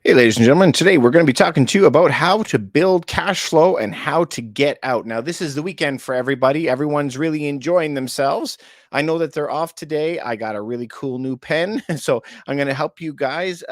Hey, ladies and gentlemen, today we're going to be talking to you about how to build cash flow and how to get out. Now, this is the weekend for everybody. Everyone's really enjoying themselves. I know that they're off today. I got a really cool new pen. So I'm going to help you guys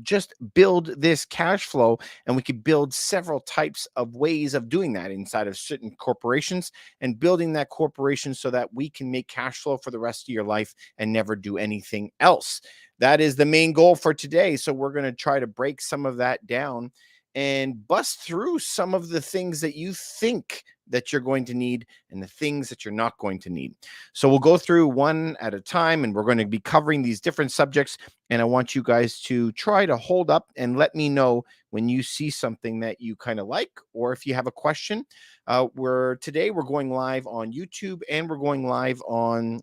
just build this cash flow. And we could build several types of ways of doing that inside of certain corporations and building that corporation so that we can make cash flow for the rest of your life and never do anything else. That is the main goal for today. So we're going to try to break some of that down and bust through some of the things that you think that you're going to need and the things that you're not going to need. So we'll go through one at a time and we're going to be covering these different subjects. And I want you guys to try to hold up and let me know when you see something that you kind of like, or if you have a question. Today we're going live on YouTube and we're going live on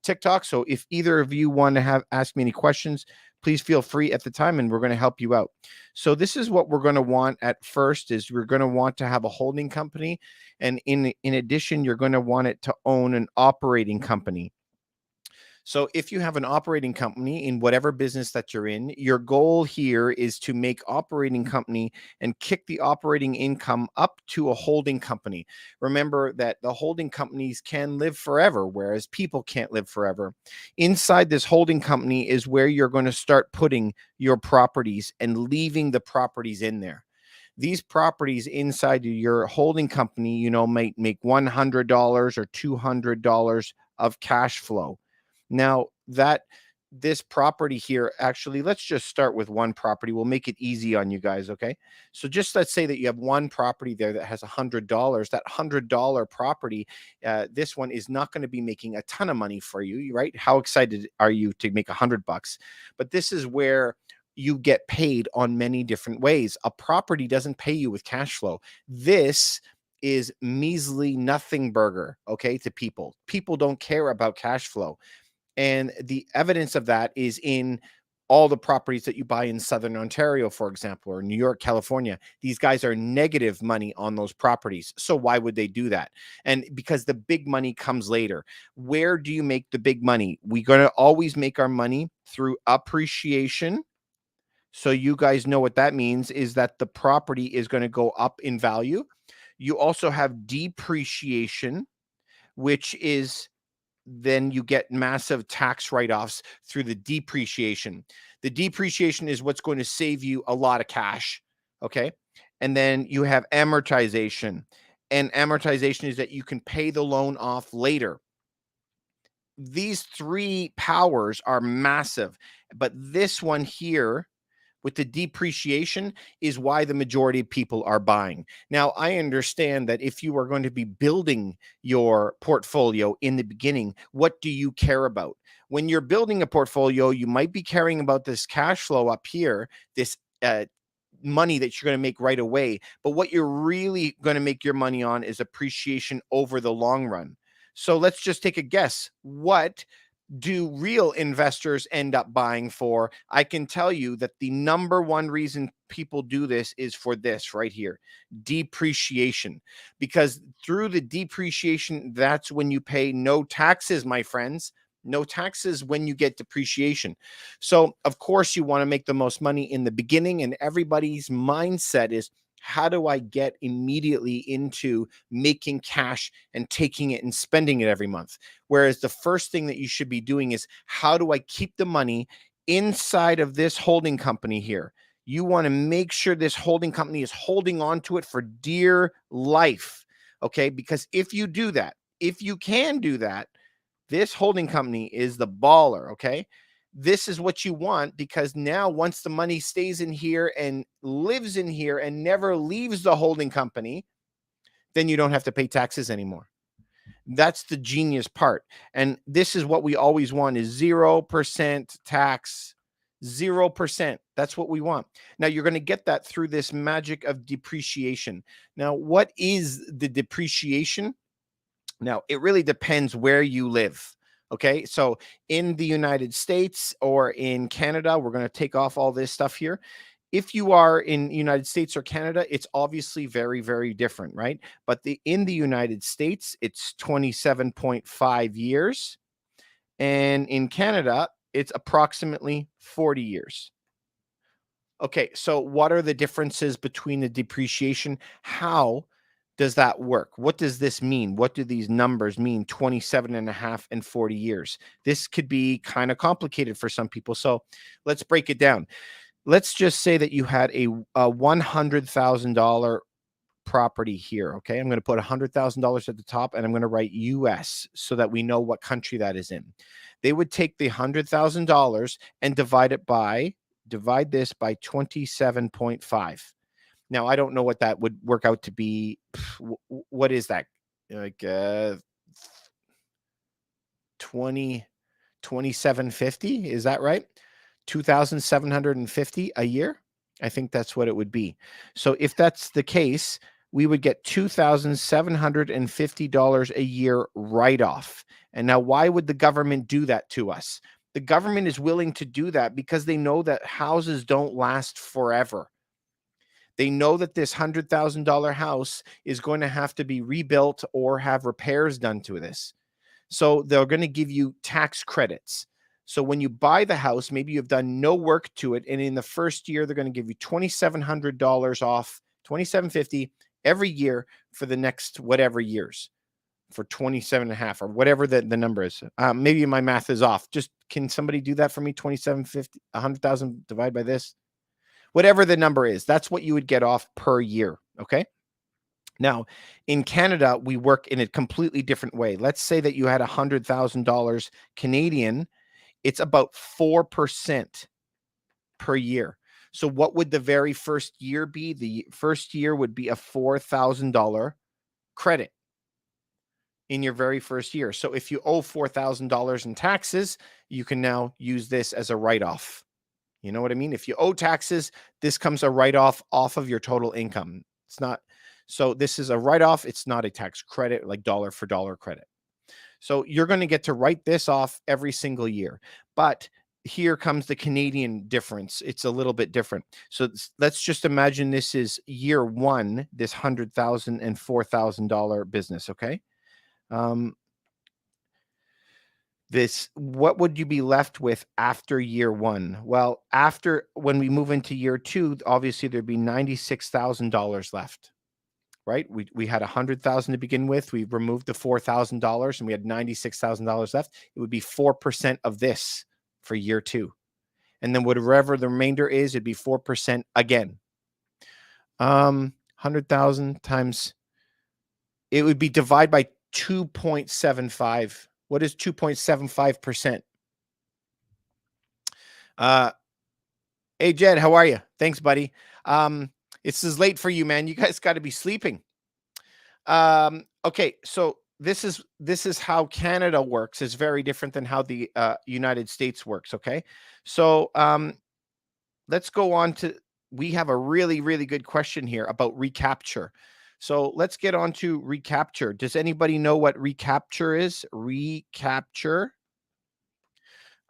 TikTok. So if either of you want to ask me any questions, please feel free at the time and we're going to help you out. So this is what we're going to want at first is we're going to want to have a holding company. And in addition, you're going to want it to own an operating company. So if you have an operating company in whatever business that you're in, your goal here is to make operating company and kick the operating income up to a holding company. Remember that the holding companies can live forever, whereas people can't live forever. Inside this holding company is where you're going to start putting your properties and leaving the properties in there. These properties inside your holding company, might make $100 or $200 of cash flow. Now, this property here, actually, let's just start with one property. We'll make it easy on you guys, okay? So just let's say that you have one property there that has $100. That $100 property, this one is not going to be making a ton of money for you, right? How excited are you to make $100? But this is where you get paid on many different ways. A property doesn't pay you with cash flow. This is measly nothing burger, okay, to people. People don't care about cash flow. And the evidence of that is in all the properties that you buy in Southern Ontario, for example, or New York, California. These guys are negative money on those properties. So why would they do that? And because the big money comes later. Where do you make the big money? We're going to always make our money through appreciation. So you guys know what that means is that the property is going to go up in value. You also have depreciation, which is then you get massive tax write-offs through the depreciation. The depreciation is what's going to save you a lot of cash, okay? And then you have amortization. And amortization is that you can pay the loan off later. These three powers are massive, but this one here with the depreciation is why the majority of people are buying. Now, I understand that if you are going to be building your portfolio in the beginning, what do you care about? When you're building a portfolio, you might be caring about this cash flow up here, this money that you're going to make right away. But what you're really going to make your money on is appreciation over the long run. So let's just take a guess. What do real investors end up buying for? I can tell you that the number one reason people do this is for this right here, depreciation. Because through the depreciation, that's when you pay no taxes, my friends. No taxes when you get depreciation. So, of course, you want to make the most money in the beginning, and everybody's mindset is, how do I get immediately into making cash and taking it and spending it every month? Whereas the first thing that you should be doing is, how do I keep the money inside of this holding company here? You want to make sure this holding company is holding on to it for dear life, okay? Because if you do that, if you can do that, this holding company is the baller, okay? This is what you want, because now once the money stays in here and lives in here and never leaves the holding company, then you don't have to pay taxes anymore. That's the genius part. And this is what we always want, is 0% tax. 0%. That's what we want. Now you're going to get that through this magic of depreciation. Now, what is the depreciation? Now, it really depends where you live. Okay. So in the United States or in Canada, we're going to take off all this stuff here. If you are in the United States or Canada, it's obviously very, very different, right? But in the United States, it's 27.5 years. And in Canada, it's approximately 40 years. Okay, so what are the differences between the depreciation? How does that work? What does this mean? What do these numbers mean? 27 and a half and 40 years. This could be kind of complicated for some people. So let's break it down. Let's just say that you had a $100,000 property here. Okay. I'm going to put $100,000 at the top and I'm going to write US so that we know what country that is in. They would take the $100,000 and divide this by 27.5. Now, I don't know what that would work out to be. What is that? Like 20, 2750? Is that right? 2,750 a year? I think that's what it would be. So if that's the case, we would get $2,750 a year write-off. And now, why would the government do that to us? The government is willing to do that because they know that houses don't last forever. They know that this $100,000 house is going to have to be rebuilt or have repairs done to this. So they're going to give you tax credits. So when you buy the house, maybe you've done no work to it, and in the first year, they're going to give you $2,700 off, $2,750 every year for the next whatever years, for 27 and a half or whatever the number is. Maybe my math is off. Just can somebody do that for me? 2750, 100,000 divided by this, whatever the number is. That's what you would get off per year. Okay. Now, in Canada, we work in a completely different way. Let's say that you had $100,000 Canadian. It's about 4% per year. So what would the very first year be? The first year would be a $4,000 credit in your very first year. So if you owe $4,000 in taxes, you can now use this as a write-off. You know what I mean? If you owe taxes, this comes a write-off off of your total income. It's not. So this is a write-off. It's not a tax credit, like dollar for dollar credit. So you're going to get to write this off every single year. But here comes the Canadian difference. It's a little bit different. So let's just imagine this is year one, this $100,000 and $4,000 business. Okay. What would you be left with after year one? Well, when we move into year two, obviously there'd be $96,000 left. Right? We had 100,000 to begin with. We removed the $4,000 and we had $96,000 left. It would be 4% of this for year two. And then whatever the remainder is, it'd be 4% again. 100,000 times, it would be divided by 2.75. What is 2.75%? Hey, Jed, how are you? Thanks, buddy. It's as late for you, man. You guys got to be sleeping. Okay, so this is how Canada works. It's very different than how the United States works. Okay, so let's go on to. We have a really, really good question here about recapture. So let's get on to recapture. Does anybody know what recapture is? Recapture.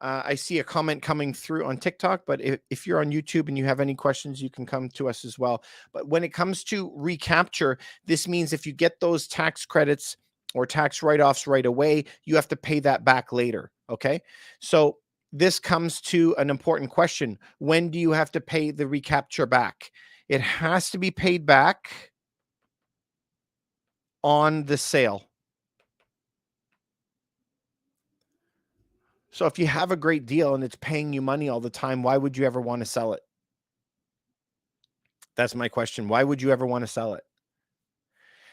I see a comment coming through on TikTok, but if you're on YouTube and you have any questions, you can come to us as well. But when it comes to recapture, this means if you get those tax credits or tax write-offs right away, you have to pay that back later. Okay. So this comes to an important question. When do you have to pay the recapture back? It has to be paid back on the sale. So if you have a great deal and it's paying you money all the time, why would you ever want to sell it? That's my question. Why would you ever want to sell it?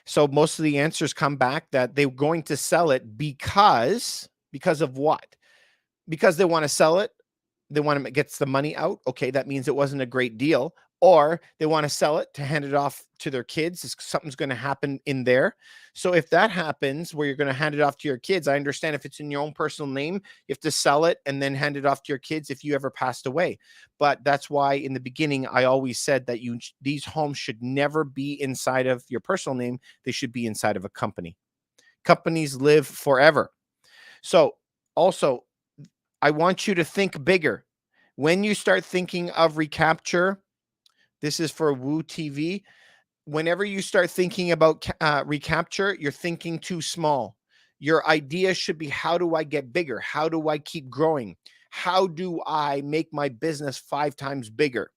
So most of the answers come back that they're going to sell it because of what? Because they want to sell it. They want to get the money out. Okay, that means it wasn't a great deal. Or they want to sell it to hand it off to their kids. Something's going to happen in there. So if that happens where you're going to hand it off to your kids, I understand if it's in your own personal name, you have to sell it and then hand it off to your kids if you ever passed away. But that's why in the beginning, I always said that these homes should never be inside of your personal name. They should be inside of a company. Companies live forever. So also, I want you to think bigger. When you start thinking of recapture, this is for Woo TV. Whenever you start thinking about recapture, you're thinking too small. Your idea should be, how do I get bigger? How do I keep growing? How do I make my business 5 times bigger?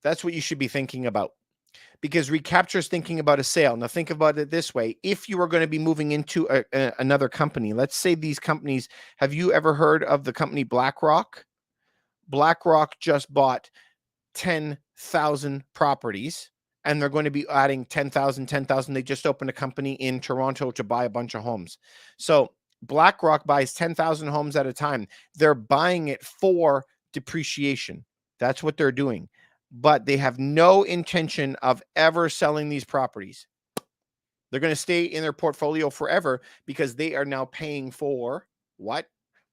That's what you should be thinking about, because recapture is thinking about a sale. Now think about it this way. If you are going to be moving into another company, let's say these companies, have you ever heard of the company BlackRock? BlackRock just bought 10,000 properties, and they're going to be adding 10,000. They just opened a company in Toronto to buy a bunch of homes. So BlackRock buys 10,000 homes at a time. They're buying it for depreciation. That's what they're doing. But they have no intention of ever selling these properties. They're going to stay in their portfolio forever because they are now paying for what?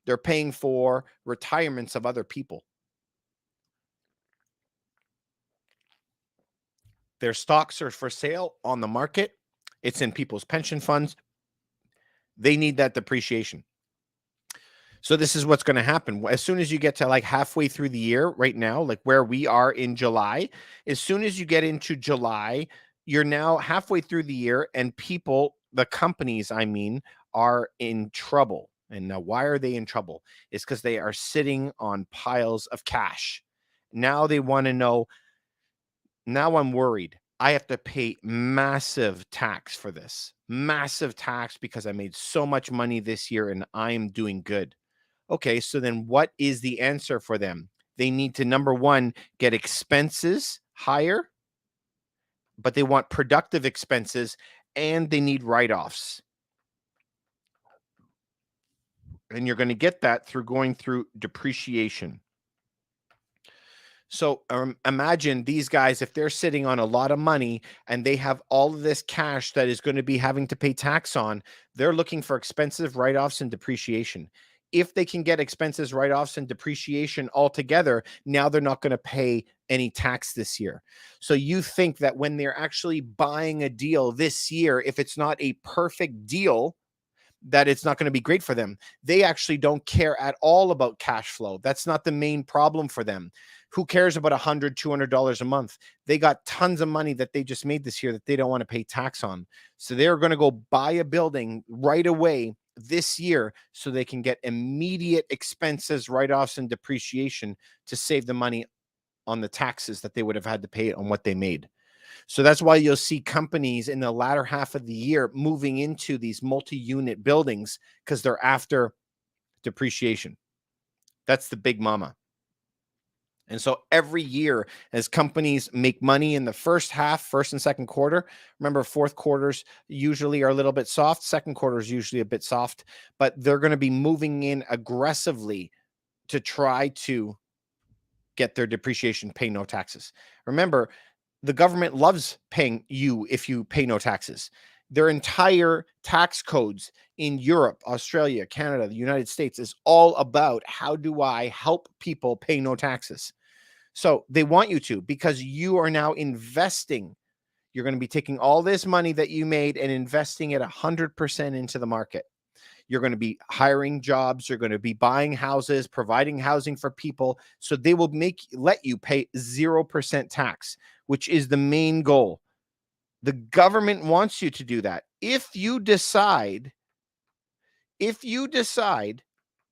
They're paying for retirements of other people. Their stocks are for sale on the market. It's in people's pension funds. They need that depreciation. So this is what's going to happen. As soon as you get to like halfway through the year right now, like where we are in July, as soon as you get into July, you're now halfway through the year, and people, the companies, I mean, are in trouble. And now why are they in trouble? It's because they are sitting on piles of cash. Now they want to know, now I'm worried. I have to pay massive tax for this. Massive tax because I made so much money this year and I'm doing good. Okay, so then what is the answer for them? They need to, number one, get expenses higher, but they want productive expenses, and they need write-offs. And you're going to get that through going through depreciation. So imagine these guys, if they're sitting on a lot of money and they have all of this cash that is going to be having to pay tax on, they're looking for expensive write-offs and depreciation. If they can get expenses, write-offs, and depreciation all together, now they're not going to pay any tax this year. So you think that when they're actually buying a deal this year, if it's not a perfect deal, that it's not going to be great for them. They actually don't care at all about cash flow. That's not the main problem for them. Who cares about $100, $200 a month? They got tons of money that they just made this year that they don't want to pay tax on. So they're going to go buy a building right away this year so they can get immediate expenses, write-offs, and depreciation to save the money on the taxes that they would have had to pay on what they made. So that's why you'll see companies in the latter half of the year moving into these multi-unit buildings, because they're after depreciation. That's the big mama. And so every year, as companies make money in the first half, first and second quarter, remember, fourth quarters usually are a little bit soft. Second quarter is usually a bit soft, but they're going to be moving in aggressively to try to get their depreciation, pay no taxes. Remember, the government loves paying you if you pay no taxes. Their entire tax codes in Europe, Australia, Canada, the United States is all about how do I help people pay no taxes. So they want you to, because you are now investing. You're going to be taking all this money that you made and investing it 100% into the market. You're going to be hiring jobs. You're going to be buying houses, providing housing for people. So they will let you pay 0% tax, which is the main goal. The government wants you to do that. If you decide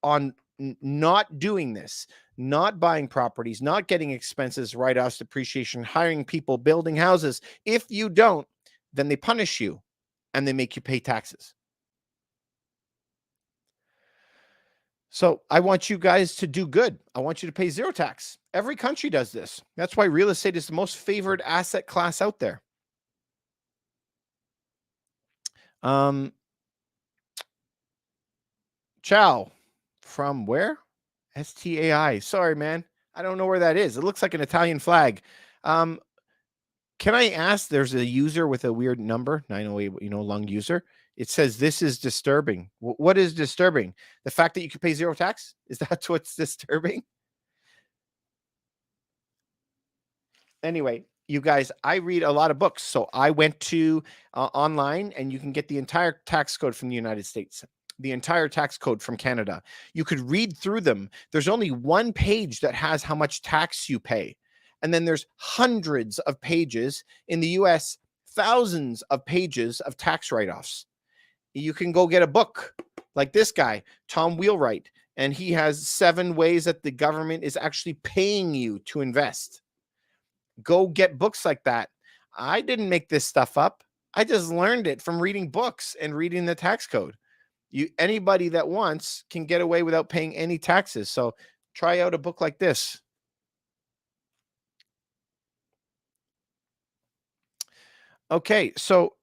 on not doing this, not buying properties, not getting expenses, write-offs, depreciation, hiring people, building houses, if you don't, then they punish you and they make you pay taxes. So I want you guys to do good. I want you to pay zero tax. Every country does this. That's why real estate is the most favored asset class out there. Ciao. From where? STAI. Sorry, man. I don't know where that is. It looks like an Italian flag. Can I ask, there's a user with a weird number, 908, long user. It says, this is disturbing. What is disturbing? The fact that you can pay zero tax? Is that what's disturbing? Anyway, you guys, I read a lot of books. So I went to online, and you can get the entire tax code from the United States, the entire tax code from Canada. You could read through them. There's only one page that has how much tax you pay. And then there's hundreds of pages in the US, thousands of pages of tax write-offs. You can go get a book like this guy, Tom Wheelwright, and he has 7 ways that the government is actually paying you to invest. Go get books like that. I didn't make this stuff up. I just learned it from reading books and reading the tax code. Anybody that wants can get away without paying any taxes. So try out a book like this. Okay, so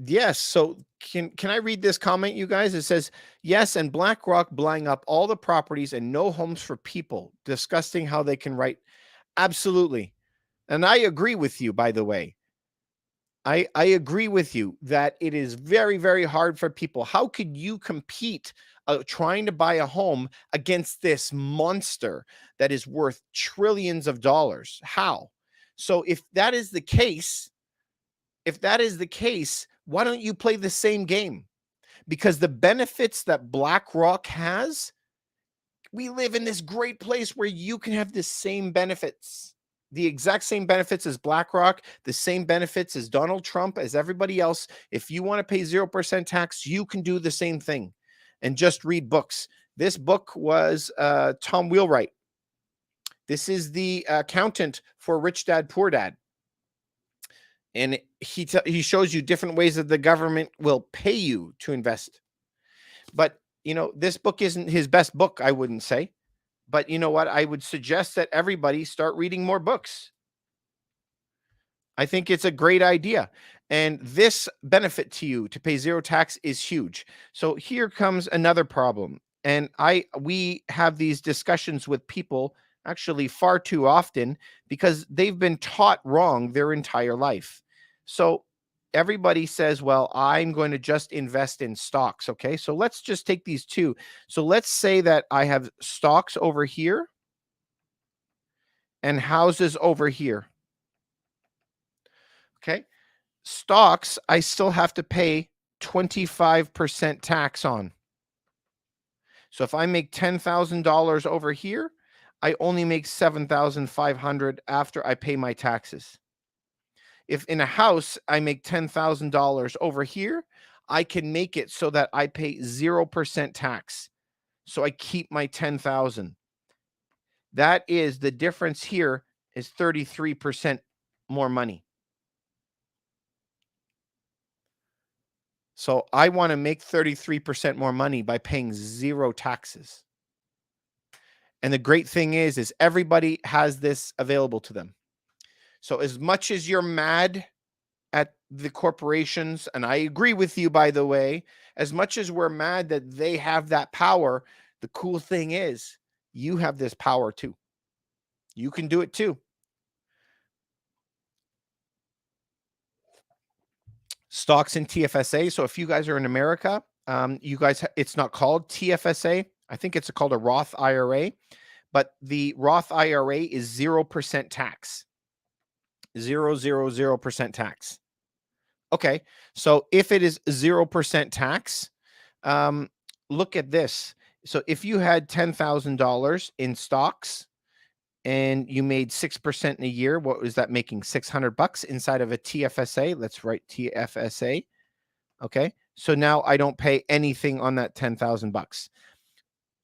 yes, so can I read this comment, you guys? It says, yes, and BlackRock buying up all the properties and no homes for people, disgusting how they can write. Absolutely. And I agree with you, by the way. I agree with you that it is very, very hard for people. How could you compete trying to buy a home against this monster that is worth trillions of dollars? How? So if that is the case, why don't you play the same game? Because the benefits that BlackRock has, we live in this great place where you can have the same benefits, the exact same benefits as BlackRock, the same benefits as Donald Trump, as everybody else. If you want to pay 0% tax, you can do the same thing and just read books. This book was Tom Wheelwright. This is the accountant for Rich Dad, Poor Dad. And he shows you different ways that the government will pay you to invest. But, this book isn't his best book, I wouldn't say. But you know what? I would suggest that everybody start reading more books. I think it's a great idea. And this benefit to you to pay zero tax is huge. So here comes another problem. And we have these discussions with people actually far too often because they've been taught wrong their entire life. So everybody says, well, I'm going to just invest in stocks. Okay. So let's just take these two. So let's say that I have stocks over here and houses over here. Okay. Stocks, I still have to pay 25% tax on. So if I make $10,000 over here, I only make $7,500 after I pay my taxes. If in a house I make $10,000 over here, I can make it so that I pay 0% tax. So I keep my 10,000. That is the difference here is 33% more money. So I want to make 33% more money by paying zero taxes. And the great thing is everybody has this available to them. So as much as you're mad at the corporations, and I agree with you, by the way, as much as we're mad that they have that power, the cool thing is you have this power too. You can do it too. Stocks and TFSA. So if you guys are in America, you guys, it's not called TFSA. I think it's called a Roth IRA, but the Roth IRA is 0% tax. 0% tax. Okay. So if it is 0% tax, look at this. So if you had $10,000 in stocks and you made 6% in a year, what was that making? $600 inside of a TFSA. Let's write TFSA. Okay. So now I don't pay anything on that $10,000.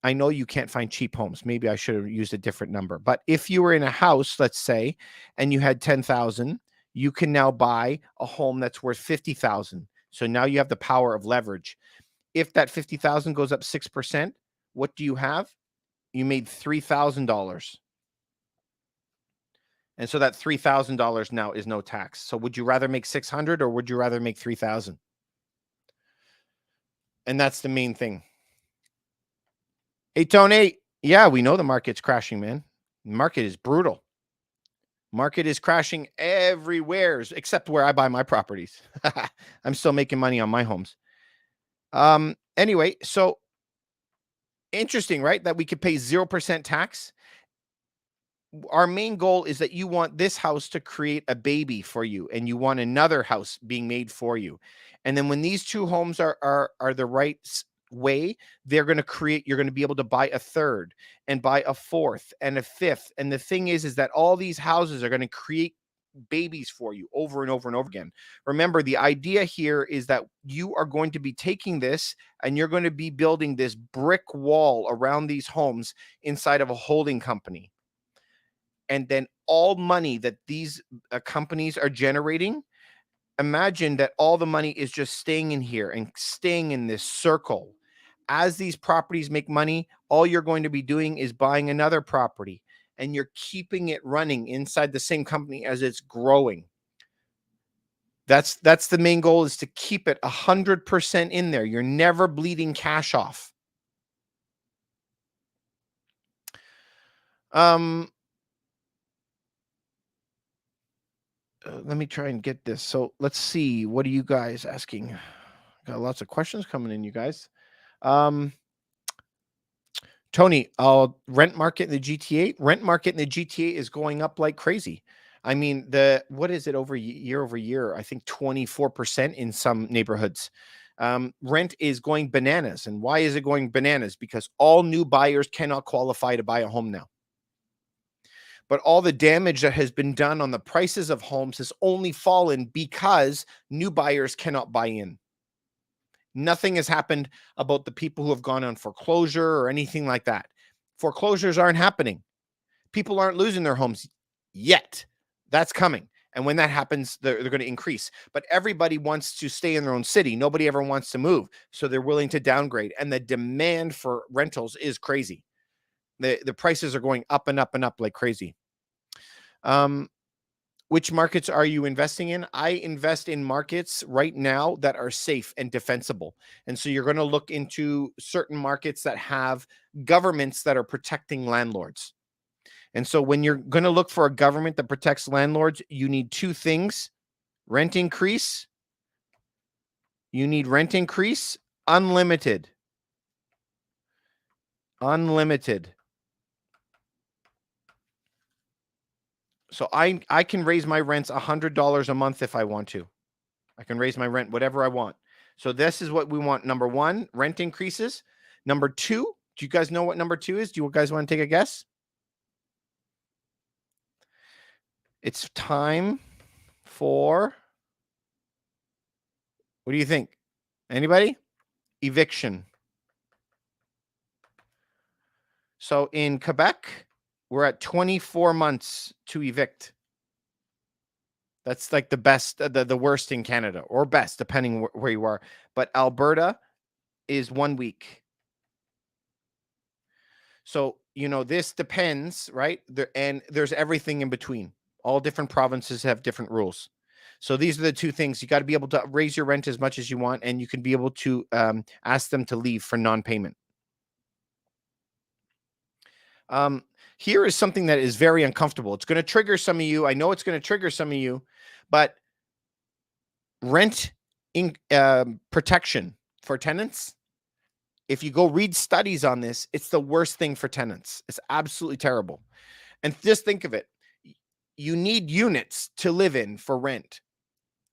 I know you can't find cheap homes. Maybe I should have used a different number. But if you were in a house, let's say, and you had 10,000, you can now buy a home that's worth 50,000. So now you have the power of leverage. If that 50,000 goes up 6%, what do you have? You made $3,000. And so that $3,000 now is no tax. So would you rather make 600 or would you rather make 3,000? And that's the main thing. Hey, Tony. Yeah, we know the market's crashing, man. The market is brutal. Market is crashing everywhere except where I buy my properties. I'm still making money on my homes. Anyway, so interesting, right? That we could pay 0% tax. Our main goal is that you want this house to create a baby for you and you want another house being made for you. And then when these two homes are the right way, you're going to be able to buy a third and buy a fourth and a fifth. And the thing is that all these houses are going to create babies for you over and over and over again. Remember, the idea here is that you are going to be taking this and you're going to be building this brick wall around these homes inside of a holding company. and then all money that these companies are generating, imagine that all the money is just staying in here and staying in this circle. As these properties make money, all you're going to be doing is buying another property, and you're keeping it running inside the same company as it's growing. That's the main goal, is to keep it 100% in there. You're never bleeding cash off. Let me try and get this. So let's see. What are you guys asking? Got lots of questions coming in, you guys. Tony, rent market in the GTA. Rent market in the GTA is going up like crazy. I mean, what is it over year? I think 24% in some neighborhoods. Rent is going bananas. And why is it going bananas? Because all new buyers cannot qualify to buy a home now. But all the damage that has been done on the prices of homes has only fallen because new buyers cannot buy in. Nothing has happened about the people who have gone on foreclosure or anything like that. Foreclosures aren't happening. People aren't losing their homes yet. That's coming. And when that happens, they're going to increase. But everybody wants to stay in their own city. Nobody ever wants to move. So they're willing to downgrade. And the demand for rentals is crazy. The prices are going up and up and up like crazy. Which markets are you investing in? I invest in markets right now that are safe and defensible. And so you're going to look into certain markets that have governments that are protecting landlords. And so when you're going to look for a government that protects landlords, you need two things: rent increase. You need rent increase, unlimited. Unlimited. So I can raise my rents $100 a month if I want to. I can raise my rent whatever I want. So this is what we want. Number one, rent increases. Number two, do you guys know what number two is? Do you guys want to take a guess? It's time for, what do you think? Anybody? Eviction. So in Quebec, we're at 24 months to evict. That's like the best, the worst in Canada, or best, depending where you are. But Alberta is 1 week. So, this depends, right? And there's everything in between. All different provinces have different rules. So these are the two things. You got to be able to raise your rent as much as you want, and you can be able to ask them to leave for non-payment. Here is something that is very uncomfortable. It's going to trigger some of you. I know it's going to trigger some of you, but rent protection for tenants, if you go read studies on this, it's the worst thing for tenants. It's absolutely terrible. And just think of it. You need units to live in for rent,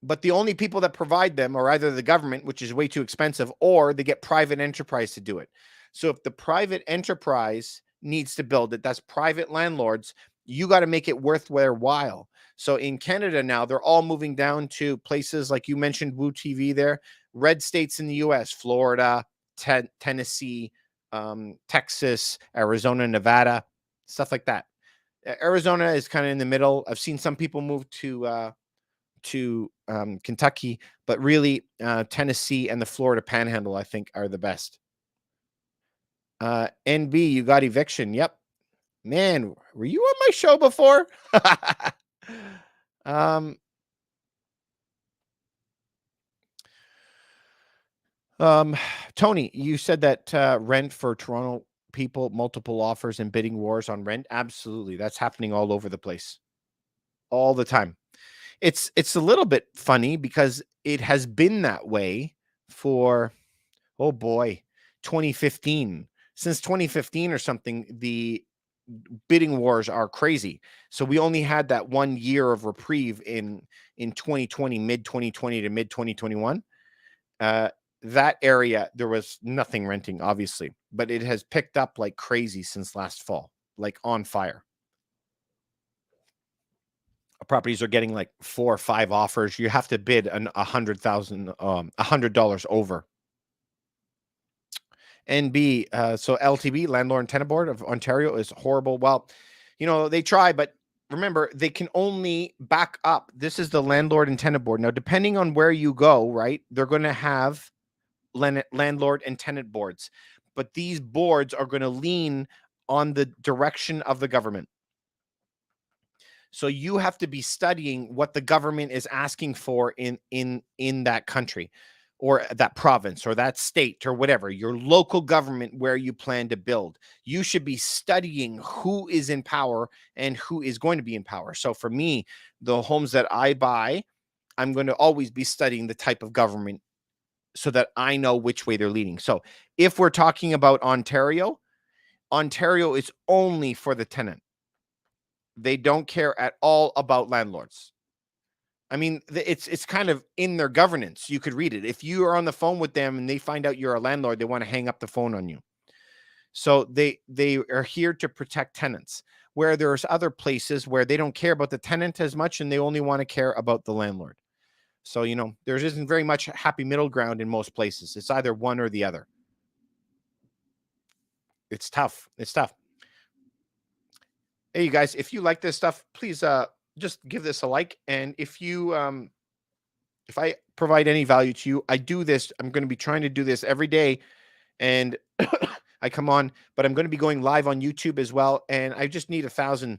but the only people that provide them are either the government, which is way too expensive, or they get private enterprise to do it. So if the private enterprise needs to build it, that's private landlords, you got to make it worth their while. So in Canada now, they're all moving down to places like you mentioned, Woo TV there, red states in the US, Florida, Tennessee, Texas, Arizona, Nevada, stuff like that. Arizona is kind of in the middle. I've seen some people move to Kentucky, but really Tennessee and the Florida Panhandle, I think, are the best. NB, you got eviction. Yep. Man, were you on my show before? Tony, you said that rent for Toronto people, multiple offers and bidding wars on rent. Absolutely. That's happening all over the place. All the time. It's a little bit funny because it has been that way for, oh boy, 2015. Since 2015 or something, the bidding wars are crazy. So we only had that 1 year of reprieve in 2020, mid 2020 to mid 2021. That area, there was nothing renting, obviously, but it has picked up like crazy since last fall, like on fire. Properties are getting like 4 or 5 offers. You have to bid $100,000 over. NB, so LTB, Landlord and Tenant Board of Ontario, is horrible. Well, they try, but remember, they can only back up. This is the landlord and tenant board. Now, depending on where you go, right, they're going to have landlord and tenant boards, but these boards are going to lean on the direction of the government. So you have to be studying what the government is asking for in that country or that province or that state or whatever, your local government where you plan to build. You should be studying who is in power and who is going to be in power. So for me, the homes that I buy, I'm going to always be studying the type of government so that I know which way they're leaning. So if we're talking about Ontario, Ontario is only for the tenant. They don't care at all about landlords. I mean, it's kind of in their governance. You could read it. If you are on the phone with them and they find out you're a landlord, they want to hang up the phone on you. So they are here to protect tenants. Where there's other places where they don't care about the tenant as much and they only want to care about the landlord. So, there isn't very much happy middle ground in most places. It's either one or the other. It's tough. It's tough. Hey, you guys, if you like this stuff, please just give this a like. And if I provide any value to you, I do this. I'm going to be trying to do this every day. And I come on, but I'm going to be going live on YouTube as well. And I just need 1,000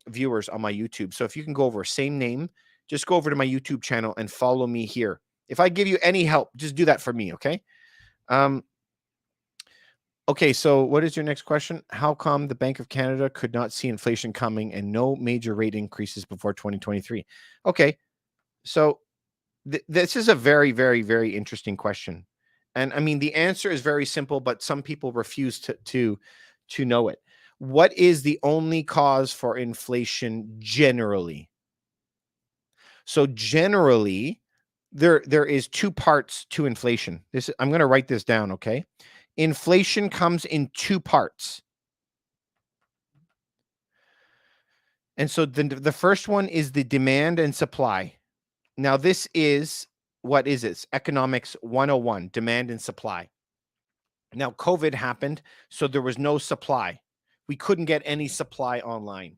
viewers on my YouTube. So if you can go over same name, just go over to my YouTube channel and follow me here. If I give you any help, just do that for me. Okay. Okay, so what is your next question? How come the Bank of Canada could not see inflation coming and no major rate increases before 2023? Okay, so this is a very, very, very interesting question. And I mean, the answer is very simple, but some people refuse to know it. What is the only cause for inflation generally? So generally, there is two parts to inflation. I'm going to write this down, okay? Inflation comes in two parts. And so the first one is the demand and supply. Now, this is, what is it? It's Economics 101, demand and supply. Now, COVID happened, so there was no supply. We couldn't get any supply online.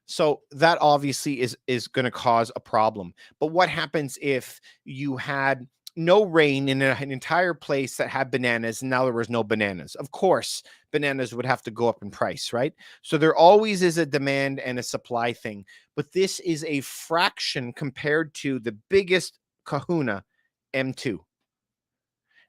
So that obviously is going to cause a problem. But what happens if you had no rain in an entire place that had bananas and now there was no bananas? Of course, bananas would have to go up in price, right? So there always is a demand and a supply thing. But this is a fraction compared to the biggest kahuna, M2.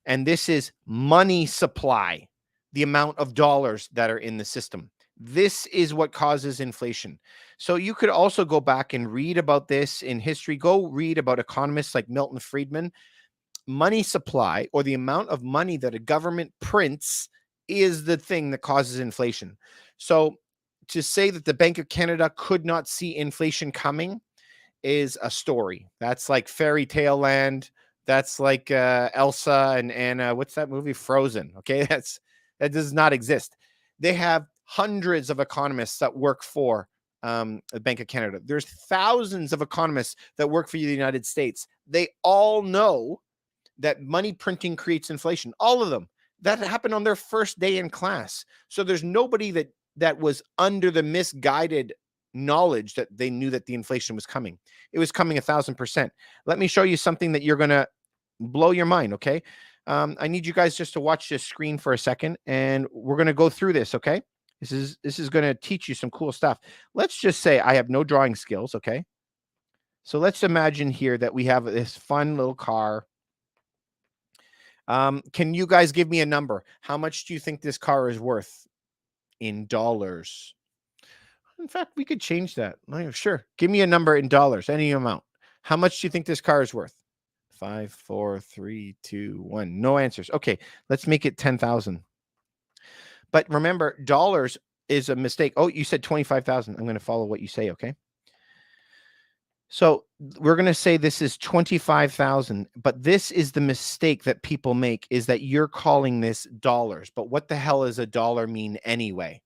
And this is money supply, the amount of dollars that are in the system. This is what causes inflation. So you could also go back and read about this in history. Go read about economists like Milton Friedman. Money supply, or the amount of money that a government prints, is the thing that causes inflation. So to say that the Bank of Canada could not see inflation coming is a story. That's like fairy tale land. That's like Elsa and Anna. What's that movie? Frozen. Okay, that does not exist. They have hundreds of economists that work for the Bank of Canada. There's thousands of economists that work for the United States. They all know that money printing creates inflation. All of them. That happened on their first day in class. So there's nobody that was under the misguided knowledge that they knew that the inflation was coming. It was coming 1,000%. Let me show you something that you're going to blow your mind, okay? I need you guys just to watch this screen for a second, and we're going to go through this, okay? This is going to teach you some cool stuff. Let's just say I have no drawing skills, okay? So let's imagine here that we have this fun little car. Can you guys give me a number? How much do you think this car is worth in dollars? In fact, we could change that. Sure. Give me a number in dollars, any amount. How much do you think this car is worth? 5, 4, 3, 2, 1. No answers. Okay, let's make it 10,000. But remember, dollars is a mistake. Oh, you said 25,000. I'm going to follow what you say, okay? So we're going to say this is 25,000, but this is the mistake that people make, is that you're calling this dollars. But what the hell does a dollar mean anyway?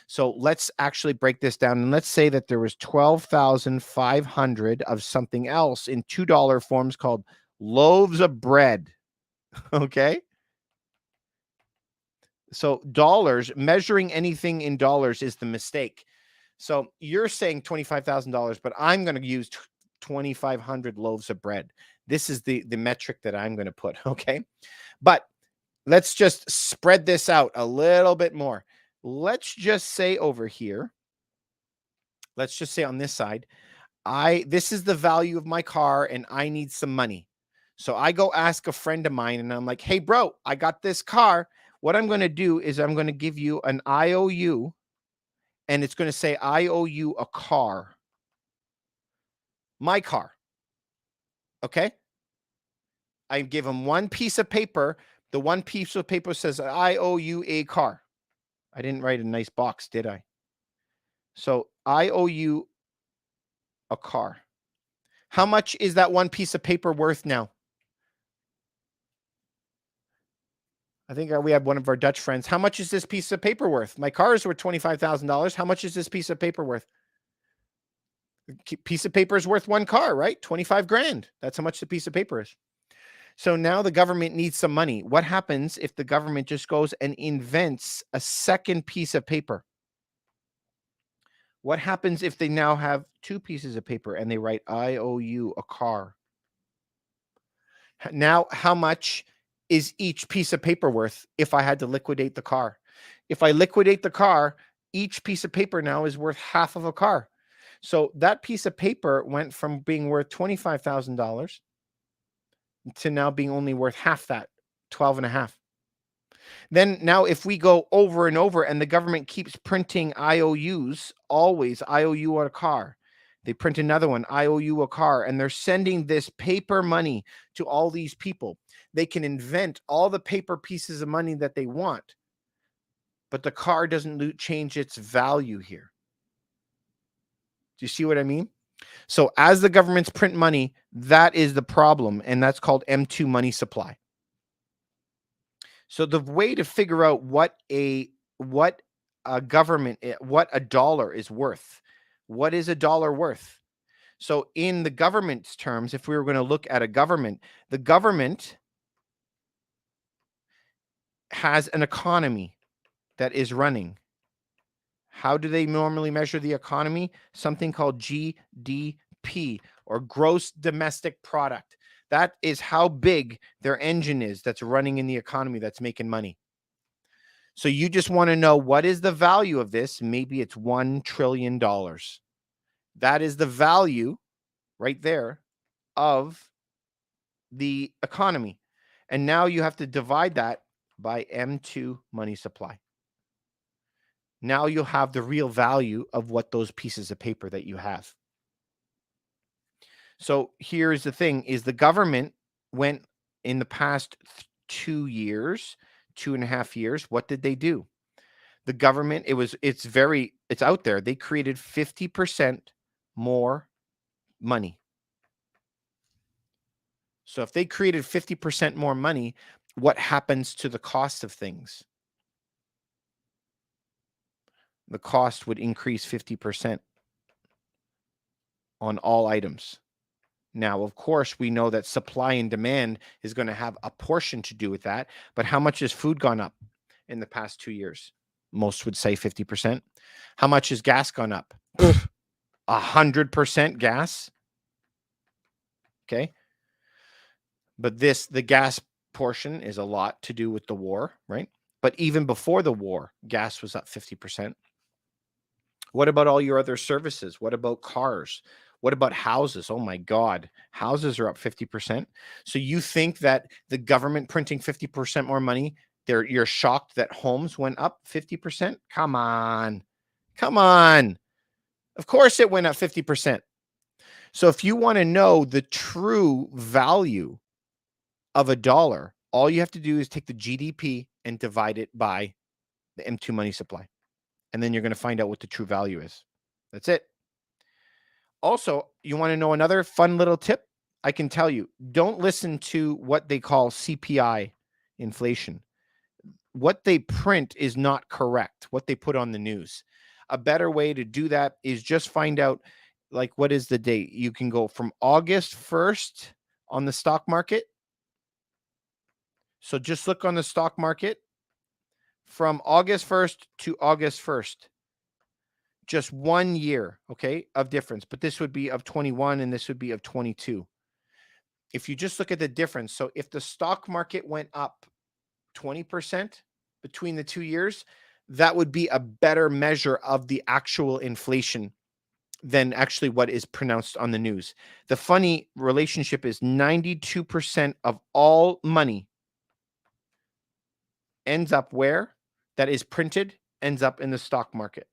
So let's actually break this down, and let's say that there was 12,500 of something else in $2 forms called loaves of bread. Okay. So dollars, measuring anything in dollars is the mistake. So you're saying $25,000, but I'm going to use 2,500 loaves of bread. This is the metric that I'm going to put. Okay. But let's just spread this out a little bit more. Let's just say over here, let's just say on this side, this is the value of my car and I need some money. So I go ask a friend of mine and I'm like, hey, bro, I got this car. What I'm going to do is I'm going to give you an IOU, and it's going to say, I owe you a car, my car. Okay. I give him one piece of paper. The one piece of paper says, I owe you a car. I didn't write a nice box, did I? So I owe you a car. How much is that one piece of paper worth now? I think we have one of our Dutch friends. How much is this piece of paper worth? My car is worth $25,000. How much is this piece of paper worth? Piece of paper is worth one car, right? 25 grand. That's how much the piece of paper is. So now the government needs some money. What happens if the government just goes and invents a second piece of paper? What happens if they now have two pieces of paper and they write, I owe you a car? Now, how much is each piece of paper worth if I had to liquidate the car? If I liquidate the car, each piece of paper now is worth half of a car. So that piece of paper went from being worth $25,000 to now being only worth half that, 12 and a half. Then now if we go over and over and the government keeps printing IOUs, always I owe you a car. They print another one, I owe you a car, and they're sending this paper money to all these people. They can invent all the paper pieces of money that they want, but the car doesn't change its value here. Do you see what I mean? So as the governments print money, that is the problem, and that's called M2 money supply. So the way to figure out what a government, what a dollar is worth, what is a dollar worth? So in the government's terms, if we were going to look at a government, the government has an economy that is running. How do they normally measure the economy? Something called GDP, or gross domestic product. That is how big their engine is that's running in the economy, that's making money. So you just want to know, what is the value of this? Maybe it's $1 trillion. That is the value right there of the economy. And now you have to divide that by M2 money supply. Now you'll have the real value of what those pieces of paper that you have. So here's the thing, is the government went in the past 2 years, 2.5 years, what did they do? The government, it's out there. They created 50% more money. So if they created 50% more money, what happens to the cost of things? The cost would increase 50% on all items. Now, of course, we know that supply and demand is going to have a portion to do with that. But how much has food gone up in the past 2 years? Most would say 50%. How much has gas gone up? 100% gas. Okay. But the gas portion is a lot to do with the war, right? But even before the war, gas was up 50%. What about all your other services? What about cars? What about houses? Oh my God, houses are up 50%. So you think that the government printing 50% more money, you're shocked that homes went up 50%? Come on. Come on. Of course it went up 50%. So if you want to know the true value of a dollar, all you have to do is take the GDP and divide it by the M2 money supply. And then you're going to find out what the true value is. That's it. Also, you want to know another fun little tip? I can tell you, don't listen to what they call CPI inflation. What they print is not correct, what they put on the news. A better way to do that is just find out, like, what is the date? You can go from August 1st on the stock market. So just look on the stock market from August 1st to August 1st. just 1 year, okay, of difference. But this would be of 21 and this would be of 22. If you just look at the difference, so if the stock market went up 20% between the 2 years, that would be a better measure of the actual inflation than actually what is pronounced on the news. The funny relationship is 92% of all money ends up where? That is printed, ends up in the stock market.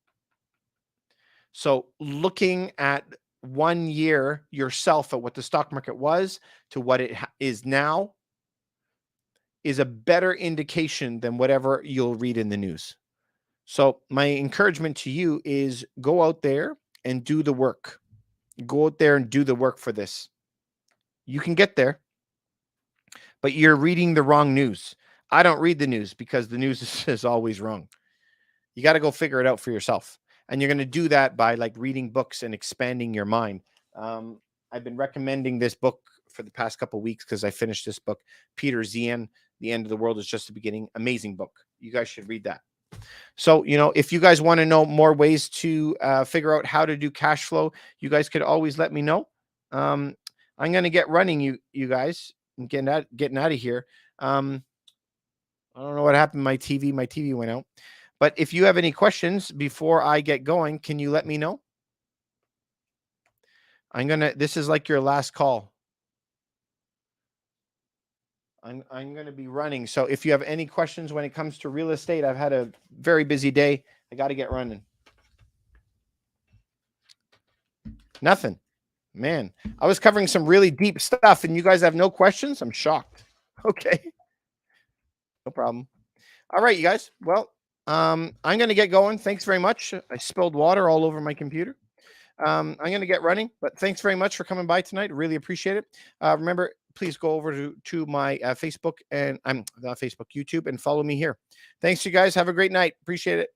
So looking at 1 year yourself at what the stock market was to what it is now is a better indication than whatever you'll read in the news. So my encouragement to you is go out there and do the work. Go out there and do the work for this. You can get there, but you're reading the wrong news. I don't read the news because the news is always wrong. You got to go figure it out for yourself. And you're going to do that by like reading books and expanding your mind. I've been recommending this book for the past couple of weeks because I finished this book, Peter Zien, The End of the World is Just the Beginning. Amazing book. You guys should read that. So, if you guys want to know more ways to figure out how to do cash flow, you guys could always let me know. I'm going to get running, you guys, and getting out of here. I don't know what happened to my TV. My TV went out. But if you have any questions before I get going, can you let me know? This is like your last call. I'm going to be running. So if you have any questions when it comes to real estate, I've had a very busy day. I got to get running. Nothing. Man, I was covering some really deep stuff and you guys have no questions? I'm shocked. Okay. No problem. All right, you guys. Well, I'm going to get going. Thanks very much. I spilled water all over my computer. I'm going to get running, but thanks very much for coming by tonight. Really appreciate it. Remember, please go over to my Facebook and I'm not Facebook, YouTube, and follow me here. Thanks, you guys. Have a great night. Appreciate it.